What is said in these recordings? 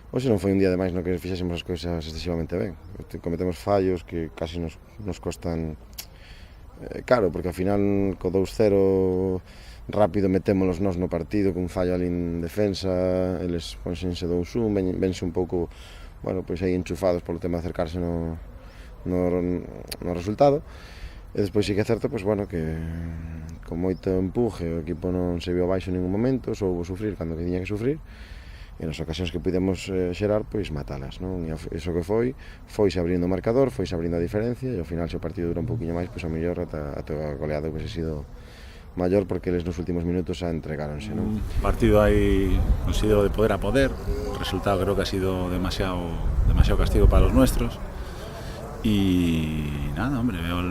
Hoxe non foi un día demais no que fixésemos as cousas excesivamente ben. Cometemos fallos que casi nos costan caro, porque ao final co 2-0 rápido metémolos nós no partido cun fallo ali en defensa, eles ponxense 2-1, vense un pouco, bueno, pois aí enchufados polo tema de acercarse no resultado. E despois sí que é certo, pois bueno, que con moito empuje o equipo non se viu abaixo en ningún momento, soubo sufrir cando que tiña que sufrir, e nas ocasións que pudemos xerar, pois matalas, non? E iso que foise abrindo o marcador, foise abrindo a diferencia, e ao final se o partido dura un pouquinho máis, pois a mellor ata a goleada que se sido maior, porque eles nos últimos minutos xa entregáronse, non? Un partido aí, considero, de poder a poder. O resultado creo que ha sido demasiado castigo para los nuestros. Y nada, hombre, veo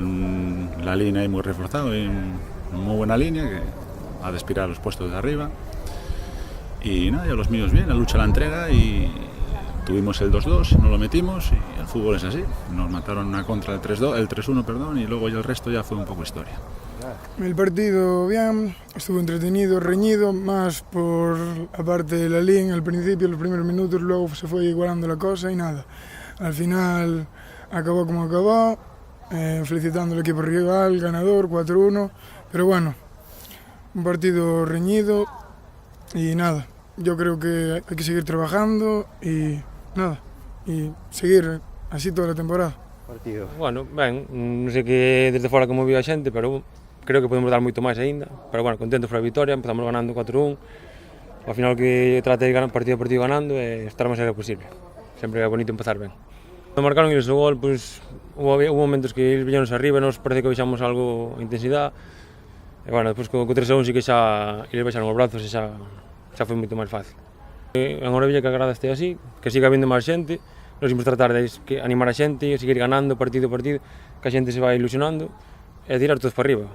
la línea ahí muy reforzado, en muy buena línea, que ha de aspirar a los puestos de arriba. Y nada, ya los míos bien, la lucha, la entrega, y tuvimos el 2-2, no lo metimos, y el fútbol es así. Nos mataron una contra el 3-1, perdón, y luego ya el resto ya fue un poco historia. El partido bien, estuvo entretenido, reñido, más por la parte de la línea al principio, los primeros minutos, luego se fue igualando la cosa y nada. Al final acabó como acabó, felicitando al equipo rival, ganador, 4-1, pero bueno, un partido reñido y nada, yo creo que hay que seguir trabajando y nada, y seguir así toda la temporada. Partido. Bueno, ben, non sei que desde fora como viu a xente, pero creo que podemos dar moito máis aínda, pero bueno, contento por a vitória, empezamos ganando 4-1, ao final que trate de ganar partido a partido ganando e estar o máis cerca posible, sempre é bonito empezar ben. Cando marcaron eles o gol, pois, hubo momentos que eles viñonos arriba e nos parece que baixamos algo de intensidade, e bueno, despois co 3-1 sí que xa eles baixaron os brazos e xa foi moito máis fácil. En Orevilla que a grada este así, que siga vindo máis xente, nos imos tratar de animar a xente, seguir ganando partido a partido, que a xente se vai ilusionando e tirar todos para arriba.